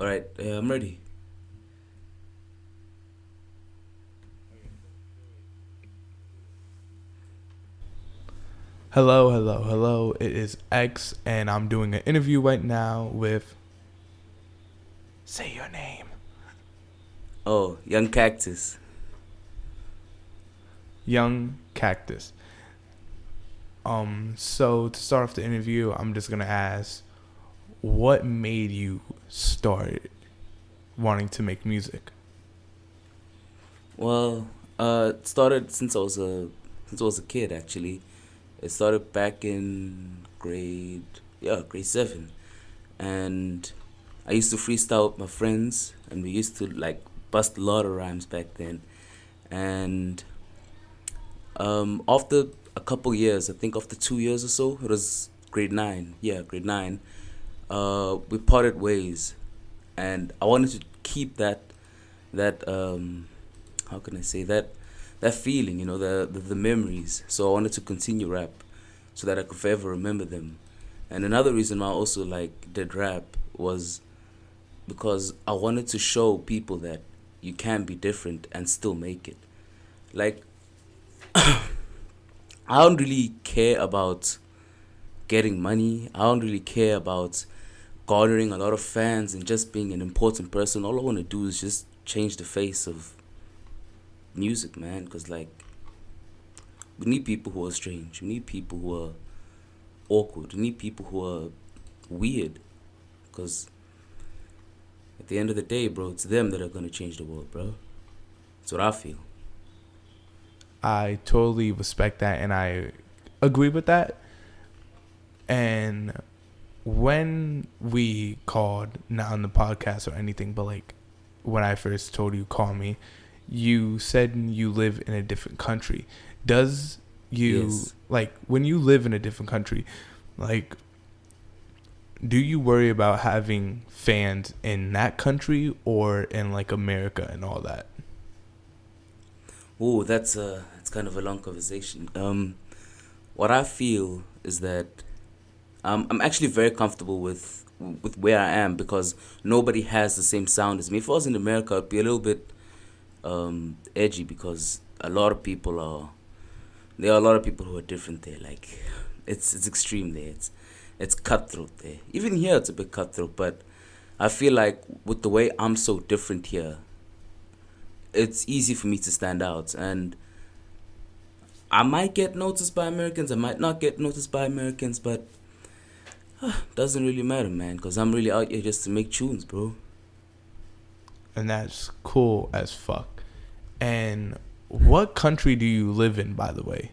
All right, I'm ready. Hello, hello, hello. It is X, and I'm doing an interview right now with. Say your name. Oh, Young Cactus. Young Cactus. So to start off the interview, I'm just gonna ask, what made you start wanting to make music? Well, it started since I was a kid actually. It started back in grade 7, and I used to freestyle with my friends, and we used to like bust a lot of rhymes back then. And after a couple years, I think after 2 years or so, it was grade 9. Yeah, grade 9. We parted ways, and I wanted to keep that how can I say that feeling, the memories. So I wanted to continue rap, so that I could forever remember them. And another reason why I also like did rap was because I wanted to show people that you can be different and still make it. Like, I don't really care about getting money. I don't really care about garnering a lot of fans and just being an important person. All I want to do is just change the face of music, man. Because, like, we need people who are strange. We need people who are awkward. We need people who are weird. Because at the end of the day, bro, it's them that are going to change the world, bro. That's what I feel. I totally respect that, and I agree with that. And when we called, not on the podcast or anything, but like when I first told you call me, you said you live in a different country. Does you Yes. like when you live in a different country, like do you worry about having fans in that country or in like America and all that? Oh, that's kind of a long conversation. What I feel is that I'm actually very comfortable with where I am because nobody has the same sound as me. If I was in America, I'd be a little bit edgy because there are a lot of people who are different there. Like, it's extreme there. It's cutthroat there. Even here, it's a bit cutthroat. But I feel like with the way I'm so different here, it's easy for me to stand out, and I might get noticed by Americans. I might not get noticed by Americans, but doesn't really matter, man. Cause I'm really out here just to make tunes, bro. And that's cool as fuck. And what country do you live in, by the way?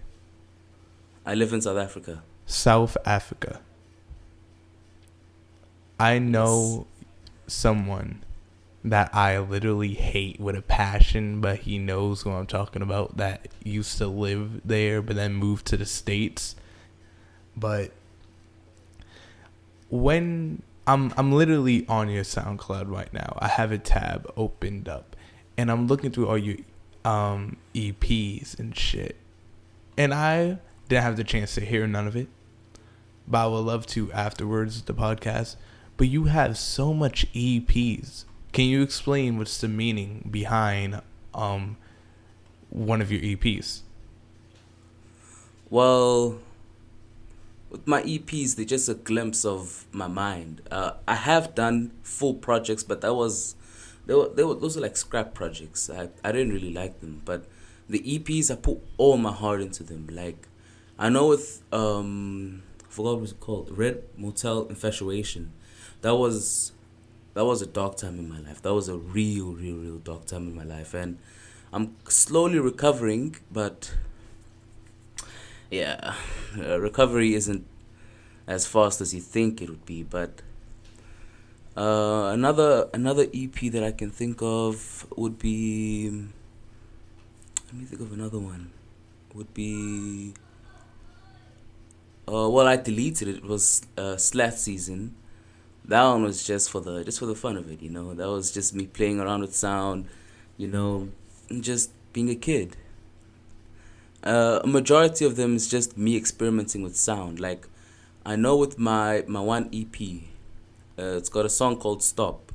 I live in South Africa. South Africa. I Yes. know someone that I literally hate with a passion, but he knows who I'm talking about, that used to live there but then moved to the States. But when I'm literally on your SoundCloud right now. I have a tab opened up and I'm looking through all your EPs and shit. And I didn't have the chance to hear none of it, but I would love to afterwards the podcast. But you have so much EPs. Can you explain what's the meaning behind one of your EPs? Well, with my EPs, they're just a glimpse of my mind. I have done full projects, but those were like scrap projects. I didn't really like them, but the EPs I put all my heart into them. Like, I know with I forgot what it was called, Red Motel Infatuation. That was that was a dark time in my life. That was a real, real, real dark time in my life, and I'm slowly recovering. But yeah, recovery isn't as fast as you think it would be. But another EP that I can think of would be, let me think of another one. Would be, well, I deleted it. It was Slat Season. That one was just for the fun of it. That was just me playing around with sound, and just being a kid. A majority of them is just me experimenting with sound. Like, I know with my one EP, it's got a song called Stop,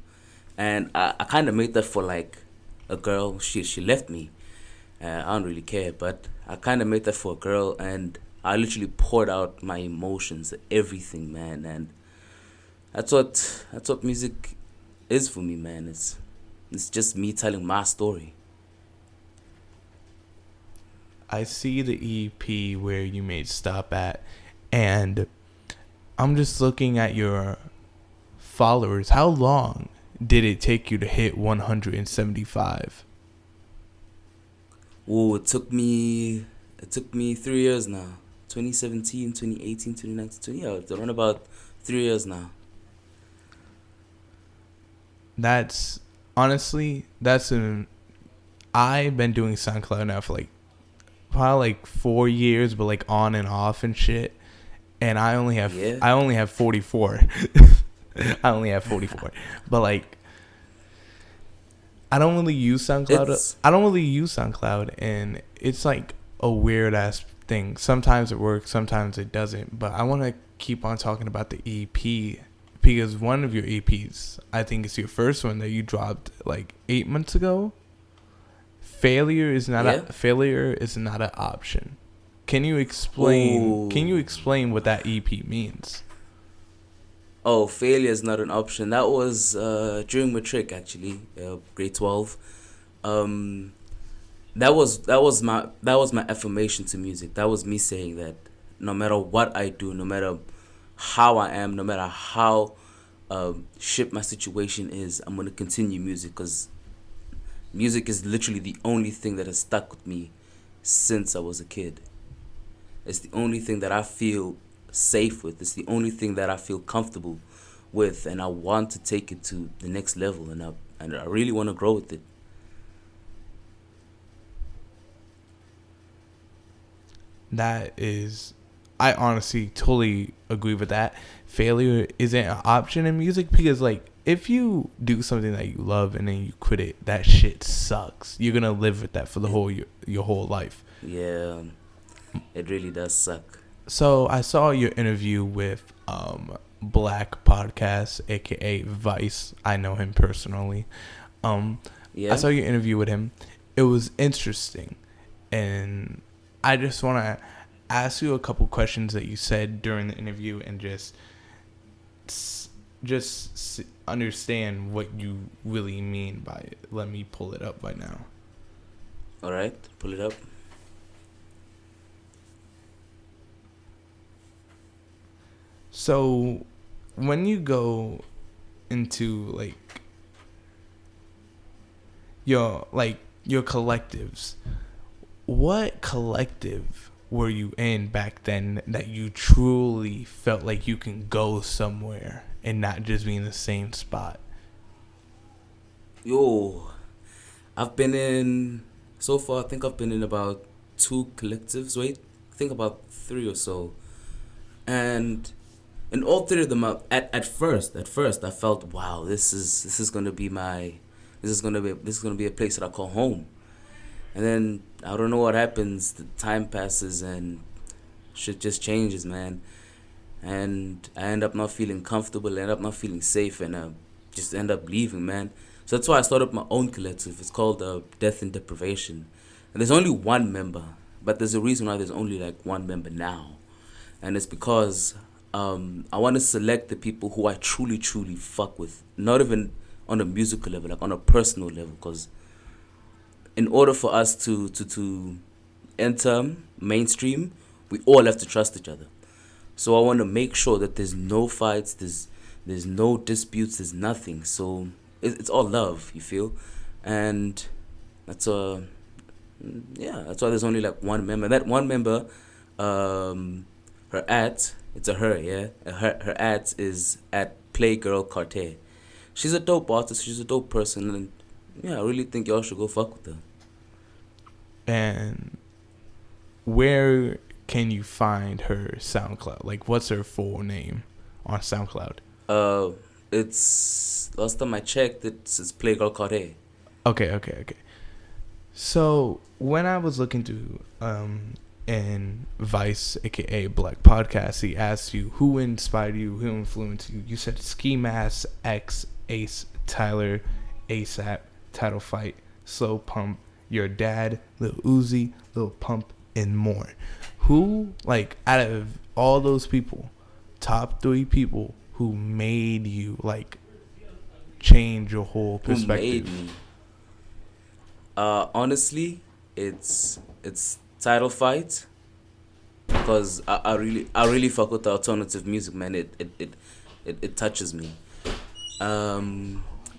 And I kind of made that for like a girl. She left me. I don't really care, but I kind of made that for a girl, and I literally poured out my emotions, everything, man. And that's what music is for me, man. It's just me telling my story. I see the EP where you made Stop At, and I'm just looking at your followers. How long did it take you to hit 175? Oh, it took me 3 years now. 2017, 2018, 2019, 20, yeah, it's around about 3 years now. That's honestly, that's an. I've been doing SoundCloud now for like probably like 4 years, but like on and off and shit. And Yeah. I only have 44. I only have 44. But like I don't really use SoundCloud. It's I don't really use SoundCloud, and it's like a weird ass thing. Sometimes it works, sometimes it doesn't. But I want to keep on talking about the EP because one of your EPs, I think it's your first one that you dropped like 8 months ago. Yeah. Failure is not an option. Can you explain? Can you Oh. explain what that EP means? Oh, failure is not an option. That was during matric actually, grade 12. Um, that was my affirmation to music. That was me saying that no matter what I do, no matter how I am, no matter how shit my situation is, I'm gonna continue music because music is literally the only thing that has stuck with me since I was a kid. It's the only thing that I feel safe with. It's the only thing that I feel comfortable with, and I want to take it to the next level, and I really want to grow with it. That is, I honestly totally agree with that. Failure isn't an option in music because, like, if you do something that you love and then you quit it, that shit sucks. You're gonna live with that for the It, whole your whole life. yeah, it really does suck. So I saw your interview with Blckkpodcast, aka Vyce. I know him personally. Um, I Yeah. saw your interview with him. It was interesting, and I just want to ask you a couple questions that you said during the interview, and understand what you really mean by it. Let me pull it up right now. All right, pull it up. So, when you go into your collectives, what collective were you in back then that you truly felt like you can go somewhere and not just be in the same spot? Yo, I've been in so far. I think I've been in about two collectives. Wait, I think about three or so, and in all three of them, at first, I felt, wow, this is gonna be my, this is gonna be a place that I call home. And then I don't know what happens. The time passes and shit just changes, man. And I end up not feeling comfortable. I end up not feeling safe, and just end up leaving, man. So that's why I started my own collective. It's called Death and Deprivation, and there's only one member, but there's a reason why there's only like one member now, and it's because I want to select the people who I truly, truly fuck with, not even on a musical level, like on a personal level, because in order for us to enter mainstream, we all have to trust each other. So I want to make sure that there's no fights, there's no disputes, there's nothing. So it's all love, you feel, and that's yeah, that's why there's only like one member. That one member, her at it's a her, yeah. Her at is at Playgirl. She's a dope artist. She's a dope person, and yeah, I really think y'all should go fuck with her. And where can you find her SoundCloud? Like, what's her full name on SoundCloud? Uh, it's last time I checked, it's Playgirl. Okay. So when I was looking through in Vyce, aka Black Podcast, he asked you who inspired you, who influenced you. You said Ski Mask X Ace Tyler, ASAP, Title Fight, Slow Pump, Your Dad, Lil Uzi, Lil Pump, and more. Who, like, out of all those people, top 3 people who made you, like, change your whole Who made perspective? me? Honestly, it's Title Fight, because I really fuck with the alternative music, man. It touches me.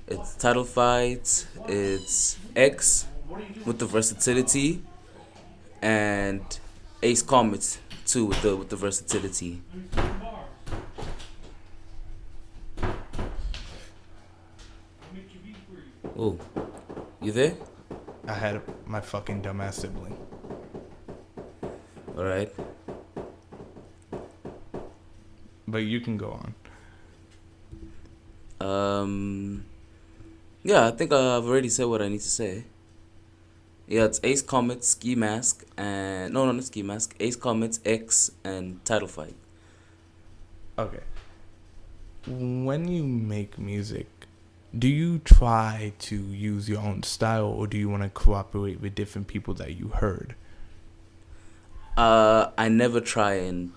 It's Title Fight. It's X with the versatility, and Ace Comet too with the versatility. Oh, you there? I had my fucking dumbass sibling. All right. But you can go on. Yeah, I think I've already said what I need to say. Yeah, it's Ace Comet, Ski Mask, and no, not Ski Mask. Ace Comet, X, and Title Fight. Okay. When you make music, do you try to use your own style, or do you want to cooperate with different people that you heard? I never try and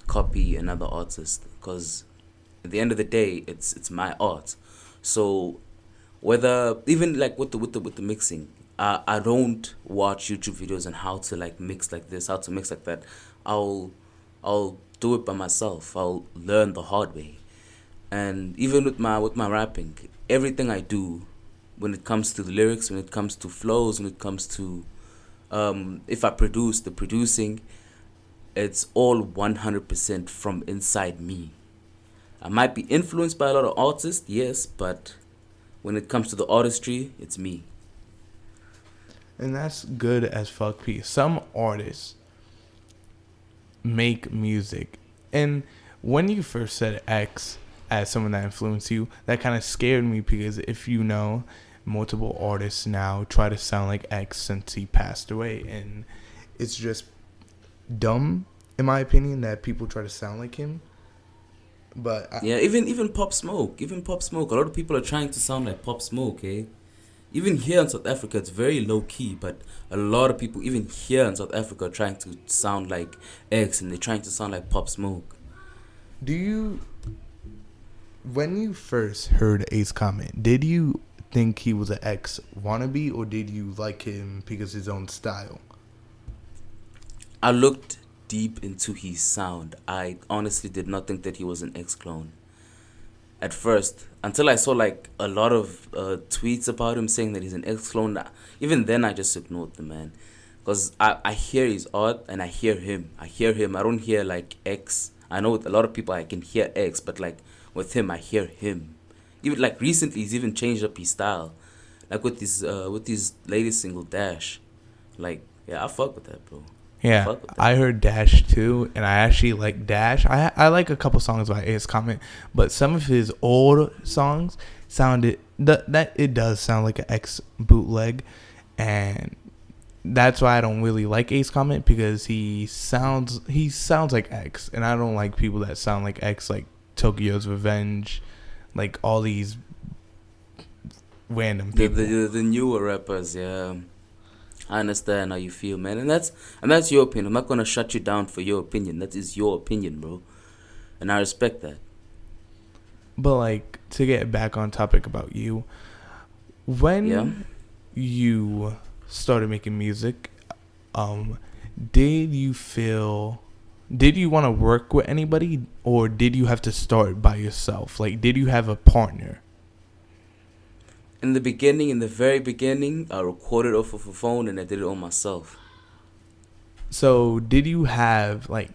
copy another artist, because at the end of the day, it's my art. So whether even like with the mixing, I don't watch YouTube videos on how to like mix like this, how to mix like that. I'll do it by myself. I'll learn the hard way. And even with my rapping, everything I do, when it comes to the lyrics, when it comes to flows, when it comes to if I produce the producing, it's all 100% from inside me. I might be influenced by a lot of artists, yes, but when it comes to the artistry, it's me. And that's good as fuck, P. Some artists make music. And when you first said X as someone that influenced you, that kind of scared me, because if you know, multiple artists now try to sound like X since he passed away. And it's just dumb, in my opinion, that people try to sound like him. But Yeah, even Pop Smoke, a lot of people are trying to sound like Pop Smoke, eh? Even here in South Africa, it's very low key, but a lot of people, even here in South Africa, are trying to sound like X, and they're trying to sound like Pop Smoke. do you, when you first heard Ace Comet, did you think he was an X wannabe, or did you like him because of his own style? I looked deep into his sound. I honestly did not think that he was an X clone at first, until I saw like a lot of tweets about him saying that he's an X clone. Even then, I just ignored the man, because I hear his art and I hear him. I don't hear like X. I know with a lot of people I can hear X, but like with him, I hear him. Even like recently, he's even changed up his style, like with his latest single Dash. Like, yeah, I fuck with that, bro. Yeah, Fuck with that. I heard Dash too, and I actually like Dash. I like a couple songs by Ace Comet, but some of his old songs sounded that it does sound like an X bootleg, and that's why I don't really like Ace Comet, because he sounds like X, and I don't like people that sound like X, like Tokyo's Revenge, like all these random people. The newer rappers, yeah. I understand how you feel, man, and that's your opinion. I'm not gonna shut you down for your opinion. That is your opinion, bro, and I respect that. But like, to get back on topic about you, when you started making music, did you want to work with anybody, or did you have to start by yourself? Like, did you have a partner? In the very beginning, I recorded off of a phone and I did it on myself. So did you have, like,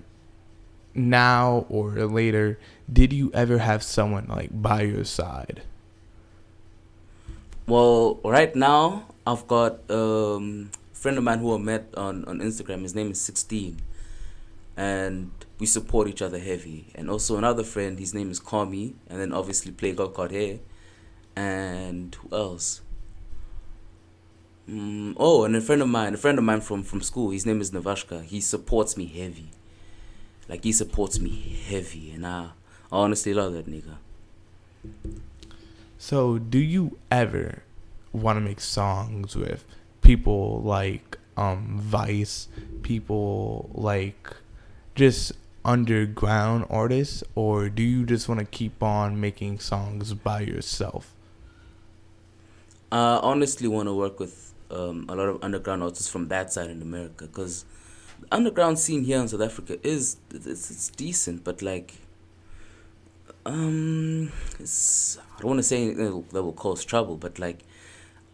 now or later, did you ever have someone like by your side? Well, right now I've got a friend of mine who I met on Instagram. His name is 16, and we support each other heavy. And also another friend, his name is Kami, and then obviously Play God Card Hair. And who else? And a friend of mine from school. His name is Navashka. He supports me heavy. Like, he supports me heavy, and I honestly love that nigga. So, do you ever want to make songs with people like Vyce, people like just underground artists, or do you just want to keep on making songs by yourself? I honestly want to work with a lot of underground artists from that side in America, because the underground scene here in South Africa it's decent, but like I don't want to say anything that will cause trouble, but like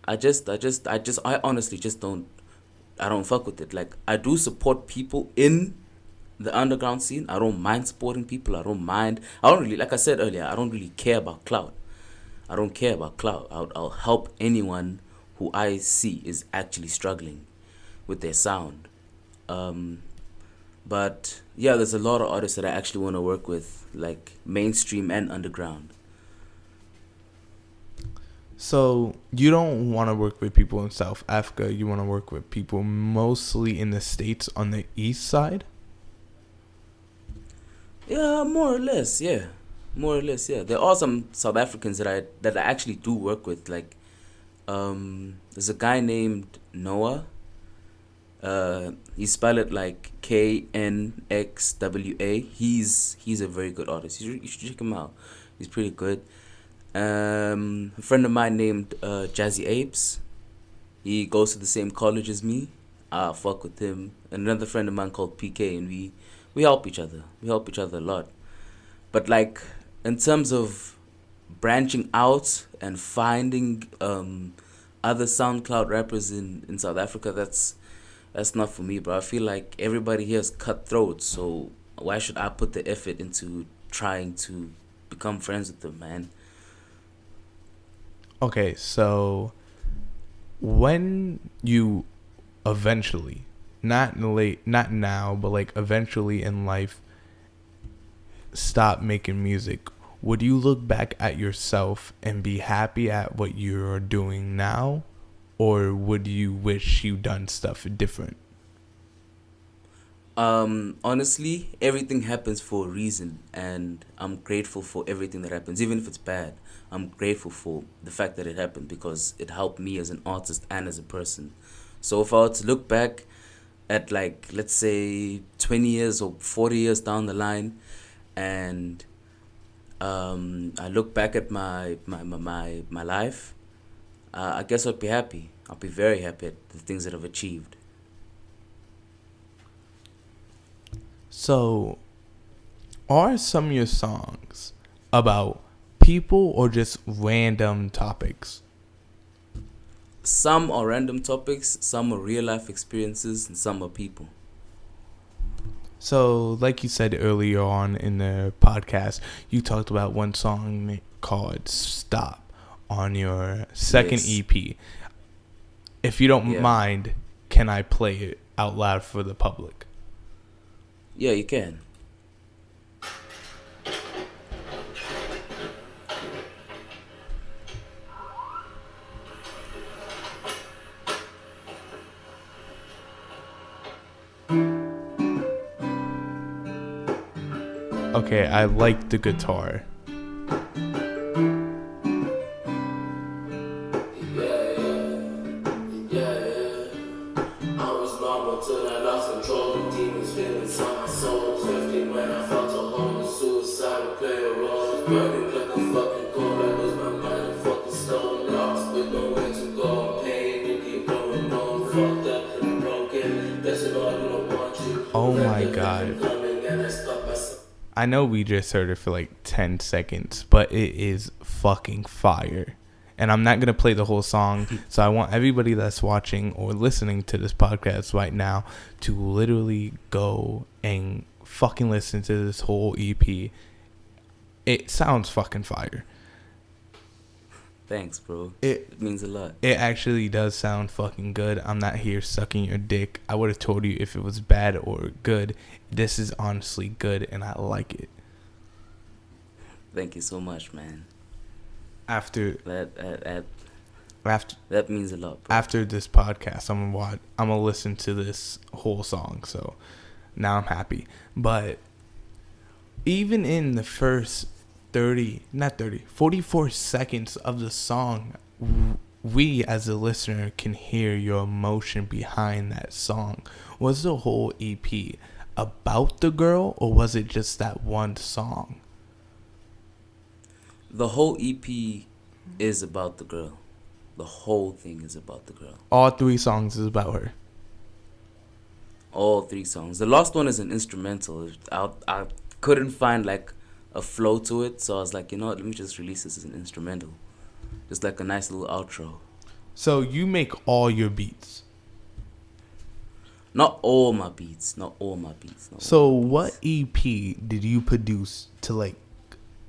I honestly just don't. I don't fuck with it. Like, I do support people in the underground scene. I don't mind supporting people. I don't mind. I don't really, like I said earlier, I don't really care about clout. I don't care about clout. I'll help anyone who I see is actually struggling with their sound. Um, but yeah, there's a lot of artists that I actually want to work with, like mainstream and underground. So, you don't want to work with people in South Africa. You want to work with people mostly in the States on the east side? Yeah, more or less. Yeah, more or less. Yeah, there are some South Africans that I actually do work with. Like, there's a guy named Noah. He spell it like KNXWA. He's a very good artist. You should check him out. He's pretty good. A friend of mine named Jazzy Apes. He goes to the same college as me. I fuck with him. And another friend of mine called PK, and we help each other. We help each other a lot. But like, in terms of branching out and finding other SoundCloud rappers in South Africa, that's not for me, bro. I feel like everybody here is cutthroat, so why should I put the effort into trying to become friends with them, man? Okay, so when you eventually, not now, but like eventually in life, stop making music, would you look back at yourself and be happy at what you're doing now, or would you wish you done stuff different? Honestly, everything happens for a reason, and I'm grateful for everything that happens, even if it's bad. I'm grateful for the fact that it happened because it helped me as an artist and as a person. So if I were to look back at, like, let's say 20 years or 40 years down the line, and I look back at my life, I guess I'd be happy. I'll be very happy at the things that I've achieved. So, are some of your songs about people or just random topics? Some are random topics, some are real life experiences, and some are people. So, like you said earlier on in the podcast, you talked about one song called Stop on your second Yes. EP. If you don't Yeah. mind, can I play it out loud for the public? Yeah, you can. Okay, I like the guitar. I was normal till I lost control. Demons been inside my soul. 15 when I felt alone. Suicidal player roles. Burning like a fucking coal. I lose my mind and fucking stone. Lost with nowhere to go. Pain will keep going on. Fucked up and broken. That's an all I don't want you. Oh my god. Coming and I stop myself. I know we just heard it for like 10 seconds, but it is fucking fire. And I'm not going to play the whole song, so I want everybody that's watching or listening to this podcast right now to literally go and fucking listen to this whole EP. It sounds fucking fire. Thanks, bro. It It means a lot. It actually does sound fucking good. I'm not here sucking your dick. I would have told you if it was bad or good. This is honestly good, and I like it. Thank you so much, man. After That that means a lot, bro. after this podcast, I'm gonna listen to this whole song. So now I'm happy. But even in the first 44 seconds of the song, we as a listener can hear your emotion behind that song. Was the whole EP about the girl, or was it just that one song? The whole EP is about the girl. The whole thing is about the girl. All 3 songs is about her. All 3 songs. The last one is an instrumental. I couldn't find like a flow to it, so I was like, you know what, let me just release this as an instrumental. Just like a nice little outro. So you make all your beats. Not all my beats. So what EP did you produce to like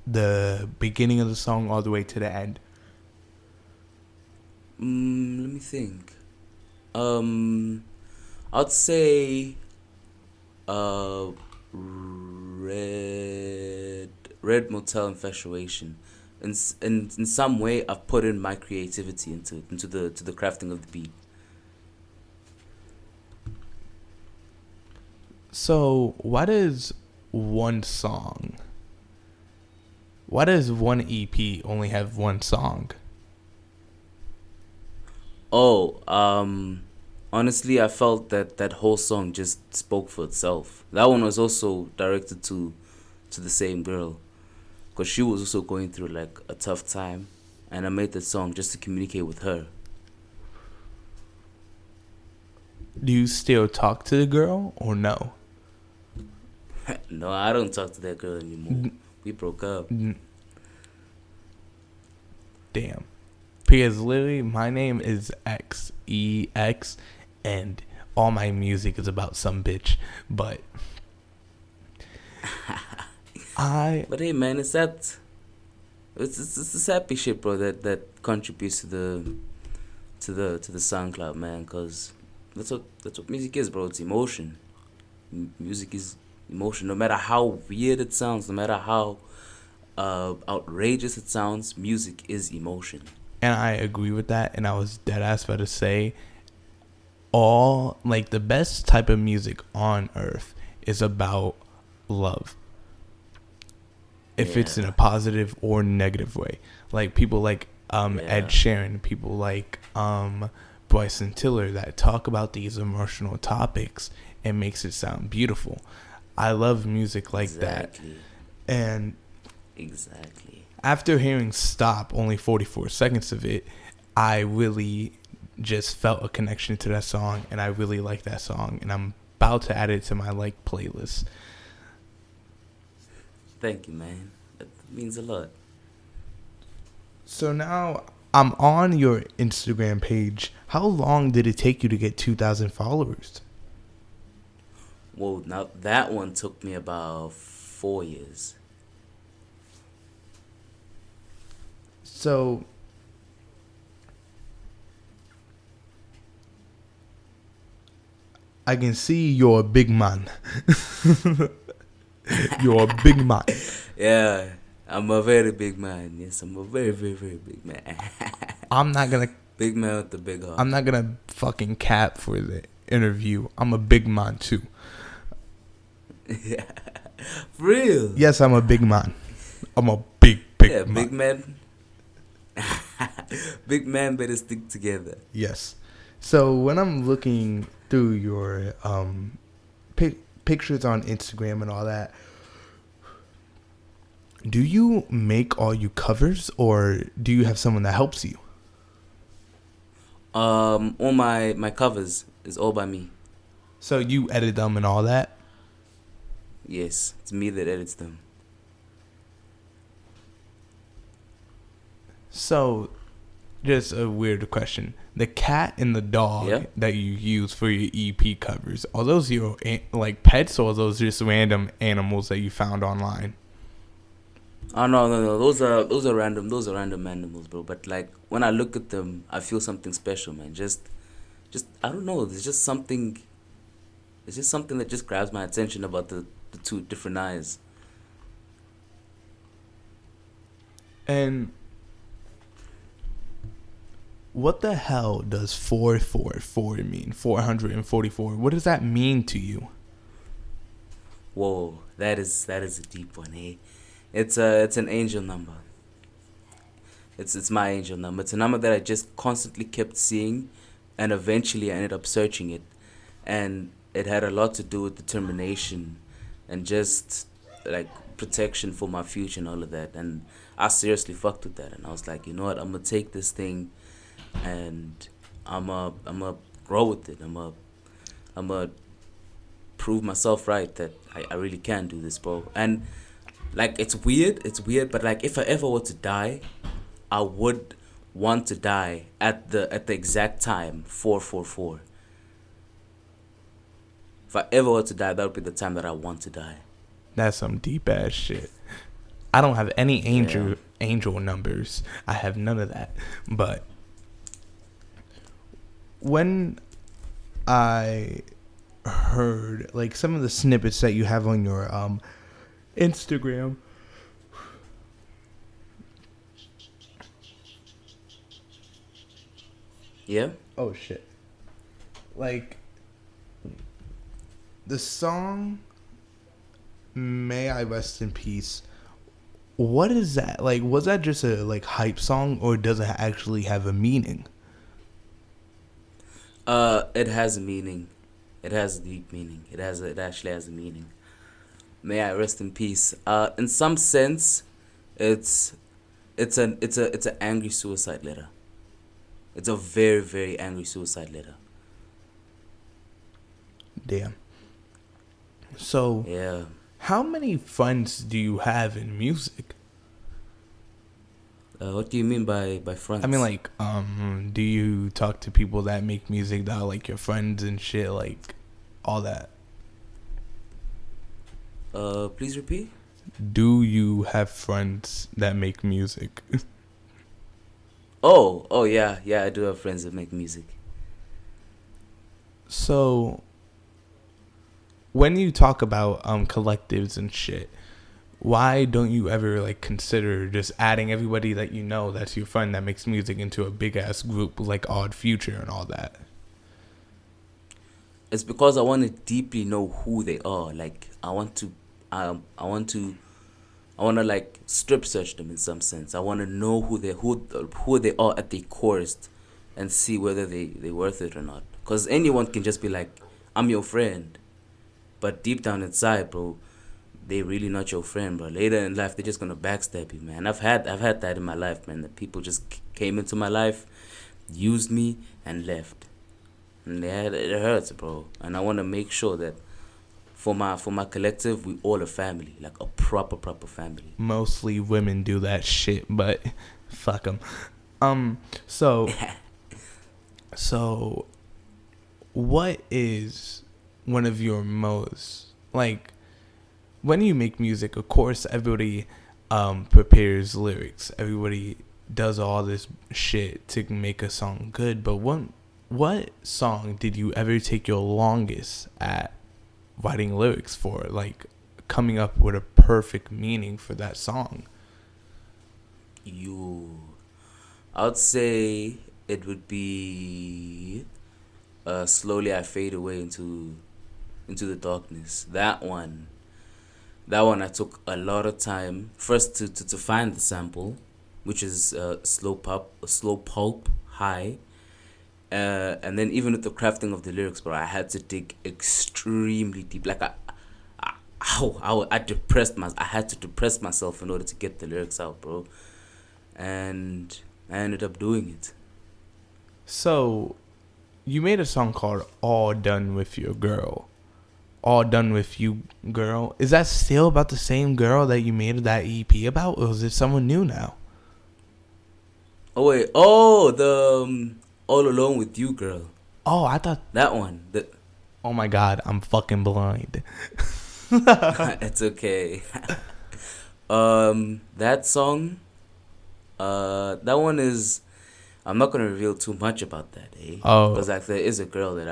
the beginning of the song all the way to the end? Let me think. I'd say Red Motel Infatuation. In some way, I've put in my creativity into the crafting of the beat. So why does one EP only have one song? Honestly, I felt that whole song just spoke for itself. That one was also directed to the same girl, because she was also going through like a tough time, and I made that song just to communicate with her. Do you still talk to the girl or no? No, I don't talk to that girl anymore. We broke up. Damn. Because literally, my name is EX, and all my music is about some bitch. But But hey, man, it's this happy shit, bro. That contributes to the SoundCloud, man. Cause that's what music is, bro. It's emotion. Music is emotion. No matter how weird it sounds, no matter how outrageous it sounds, music is emotion. And I agree with that. And I was dead ass about to say, all like the best type of music on earth is about love. If it's in a positive or negative way. Like people like Ed Sheeran, people like Bryson Tiller that talk about these emotional topics and makes it sound beautiful. I love music like that. And after hearing Stop, only 44 seconds of it, I really just felt a connection to that song, and I really like that song, and I'm about to add it to my like playlist. Thank you, man. That means a lot. So now I'm on your Instagram page. How long did it take you to get 2,000 followers? Whoa, now that one took me about 4 years. So I can see you're a big man. You're a big man. Yeah, I'm a very big man. Yes, I'm a very, very, very big man. I'm not gonna... Big man with the big heart. I'm not gonna fucking cap for the interview. I'm a big man too. Yeah. For real? Yes, I'm a big man. I'm a big man. Big man. Big man better stick together. Yes. So when I'm looking through your pictures on Instagram and all that, do you make all your covers, or do you have someone that helps you? All my covers is all by me. So you edit them and all that? Yes, it's me that edits them. So, just a weird question. The cat and the dog that you use for your EP covers, are those your like pets, or are those just random animals that you found online? Oh no. Those are random animals, bro. But like when I look at them, I feel something special, man. Just I don't know. There's just something. It's just something that just grabs my attention about the two different eyes. And what the hell does 444 mean? 444. What does that mean to you? Whoa, that is a deep one, eh? It's an angel number. It's my angel number. It's a number that I just constantly kept seeing, and eventually I ended up searching it, and it had a lot to do with determination, and just like protection for my future and all of that. And I seriously fucked with that, and I was like, you know what, I'm gonna take this thing, and I'm a grow with it. I'm a prove myself right that I really can do this, bro. And like it's weird, but like if I ever were to die, I would want to die at the exact time 444. If I ever were to die, that would be the time that I want to die. That's some deep ass shit. I don't have any Yeah. angel numbers. I have none of that. But when I heard like some of the snippets that you have on your Instagram, Yeah. oh shit, like the song "May I Rest in Peace." What is that? Like, was that just a like hype song, or does it actually have a meaning? It has a meaning. It has a deep meaning. It actually has a meaning. May I rest in peace. In some sense, it's it's an angry suicide letter. It's a very very angry suicide letter. Damn. So, Yeah. how many friends do you have in music? What do you mean by friends? I mean, like, do you talk to people that make music that are like your friends and shit, like all that? Please repeat. Do you have friends that make music? Oh yeah, yeah. I do have friends that make music. So, when you talk about collectives and shit, why don't you ever like consider just adding everybody that you know that's your friend that makes music into a big ass group like Odd Future and all that? It's because I want to deeply know who they are. Like I want to, I want to, I want to like strip search them in some sense. I want to know who they are at their corest, and see whether they worth it or not. Cause anyone can just be like, I'm your friend, but deep down inside, bro, they really not your friend, bro. Later in life, they're just gonna backstab you, man. I've had that in my life, man. That people just came into my life, used me, and left. And it hurts, bro. And I want to make sure that for my collective, we all a family, like a proper family. Mostly women do that shit, but fuck them. So so what is one of your most like when you make music? Of course, everybody prepares lyrics. Everybody does all this shit to make a song good. But what song did you ever take your longest at writing lyrics for? Like coming up with a perfect meaning for that song. I would say it would be slowly I fade away into the darkness. That one I took a lot of time first to find the sample, which is slow pulp high, and then even with the crafting of the lyrics, bro, I had to dig extremely deep. Like I had to depress myself in order to get the lyrics out, bro, and I ended up doing it. So you made a song called All Done With Your Girl. All Done With You Girl. Is that still about the same girl that you made that EP about, or is it someone new now? Oh wait, the All Alone With You Girl. Oh, I thought That one. Oh my god, I'm fucking blind. It's okay. That song, that one is. I'm not gonna reveal too much about that, Oh. because like there is a girl that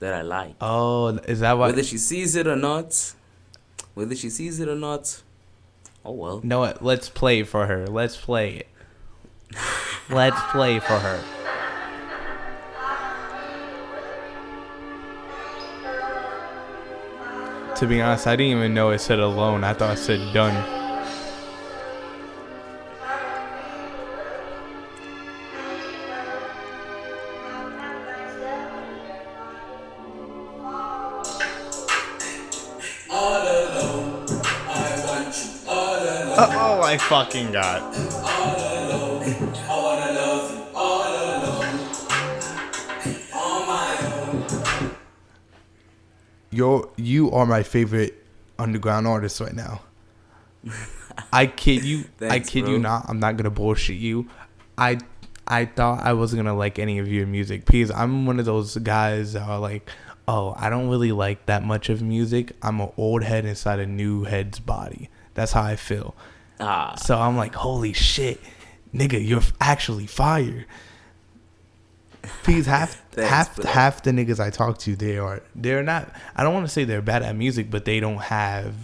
I like. Oh, is that why? Whether she sees it or not, oh well. No, what? Let's play for her. Let's play it. Let's play for her. To be honest, I didn't even know it said alone. I thought it said done. my fucking god. You are my favorite underground artist right now. I kid you. Thanks, I kid bro. you not. I'm not gonna bullshit you. I I thought I wasn't gonna like any of your music because I'm one of those guys that are like, oh, I don't really like that much of music. I'm an old head inside a new head's body. That's how I feel. Ah, So I'm like, holy shit, nigga, you're actually fire. Because thanks for that. half the niggas I talk to, they're not. I don't want to say they're bad at music, but they don't have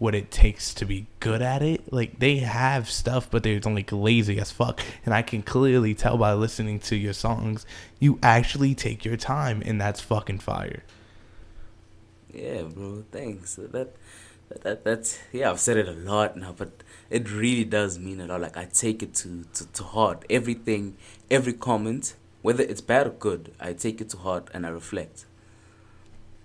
what it takes to be good at it. Like they have stuff, but they're like lazy as fuck. And I can clearly tell by listening to your songs, you actually take your time, and that's fucking fire. Yeah, bro. Thanks. That's yeah. I've said it a lot now, but it really does mean a lot. Like I take it to heart. Everything, every comment, whether it's bad or good, I take it to heart and I reflect.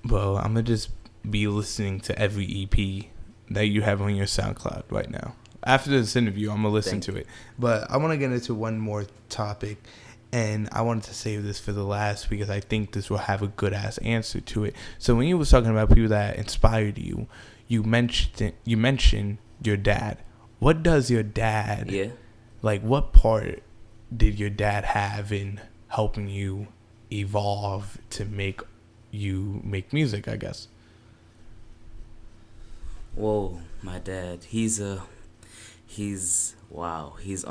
Bro, I'm gonna just be listening to every EP that you have on your SoundCloud right now. After this interview, I'm gonna listen to it. But I want to get into one more topic, and I wanted to save this for the last because I think this will have a good ass answer to it. So when you was talking about people that inspired you, you mentioned your dad. What does your dad? Yeah. Like, what part did your dad have in helping you evolve to make you make music, I guess? Whoa, my dad. He's wow. He's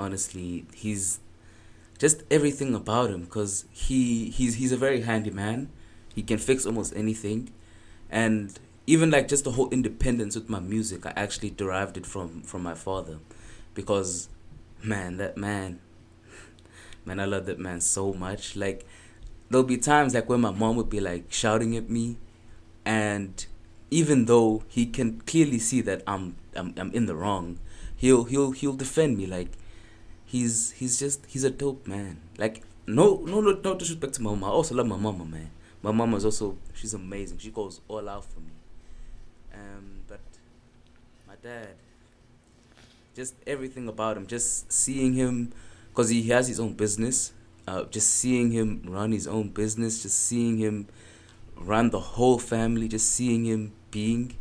just everything about him. Cause he's a very handy man. He can fix almost anything, and even like just the whole independence with my music, I actually derived it from my father, because man, I love that man so much. Like there'll be times like when my mom would be like shouting at me, and even though he can clearly see that I'm in the wrong, he'll defend me. Like he's a dope man. Like no disrespect to my mama. I also love my mama, man. My mama's also, she's amazing. She goes all out for me. But my dad, just everything about him, just seeing him, because he has his own business. Just seeing him run his own business, just seeing him run the whole family, just seeing him being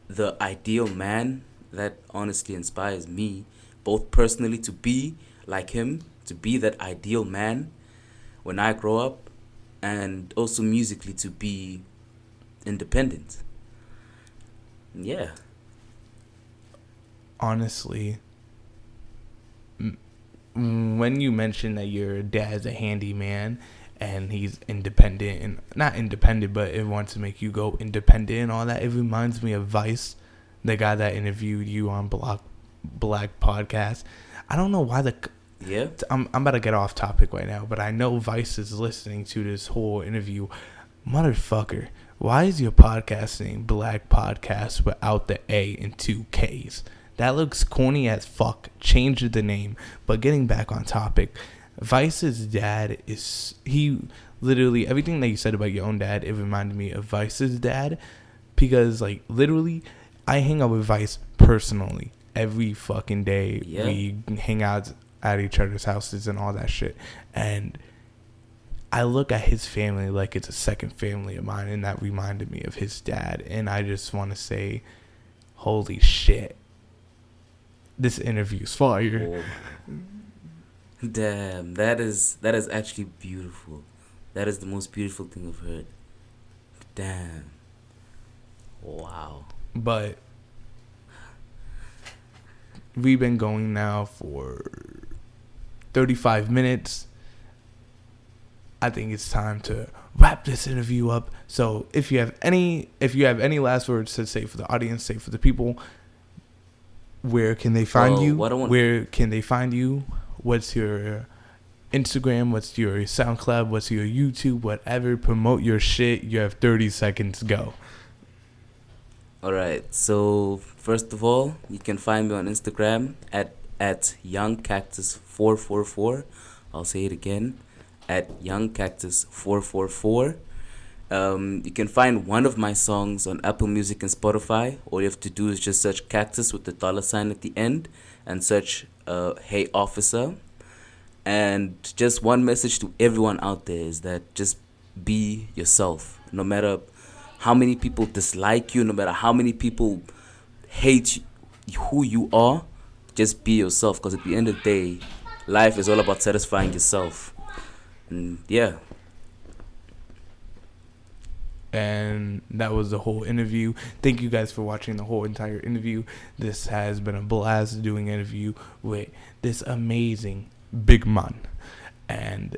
the ideal man, that honestly inspires me, both personally to be like him, to be that ideal man when I grow up, and also musically to be independent. Yeah. Honestly, when you mention that your dad's a handyman and he's independent, and not independent, but it wants to make you go independent and all that, it reminds me of Vyce, the guy that interviewed you on Blckkpodcast. I don't know why Yeah. I'm about to get off topic right now, but I know Vyce is listening to this whole interview. Motherfucker, why is your podcast name Blckkpodcast without the A and 2 Ks? That looks corny as fuck. Change the name. But getting back on topic, Vyce's dad he literally, everything that you said about your own dad, it reminded me of Vyce's dad, because like literally I hang out with Vyce personally every fucking day. Yeah. We hang out at each other's houses and all that shit, and I look at his family like it's a second family of mine, and that reminded me of his dad. And I just want to say, holy shit, this interview's fire. Oh. Damn, that is actually beautiful. That is the most beautiful thing I've heard. Damn. Wow. But we've been going now for 35 minutes. I think it's time to wrap this interview up. So if you have any last words to say for the audience, say for the people, where can they find you? Where can they find you? What's your Instagram? What's your SoundCloud? What's your YouTube? Whatever. Promote your shit. You have 30 seconds. Go. Alright, so first of all, you can find me on Instagram at YUNGCACTUS444. I'll say it again, at YUNGCACTUS444. You can find one of my songs on Apple Music and Spotify. All you have to do is just search Cactus with the $ at the end and search Hey Officer. And just one message to everyone out there is that just be yourself. No matter how many people dislike you, no matter how many people hate who you are, just be yourself. Because at the end of the day, life is all about satisfying yourself. And yeah. And that was the whole interview. Thank you guys for watching the whole entire interview. This has been a blast doing an interview with this amazing big man. And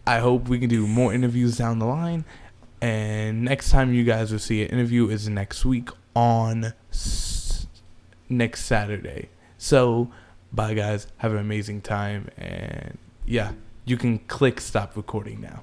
I hope we can do more interviews down the line. And next time you guys will see an interview is next week on next Saturday. So, bye guys. Have an amazing time. And yeah, you can click stop recording now.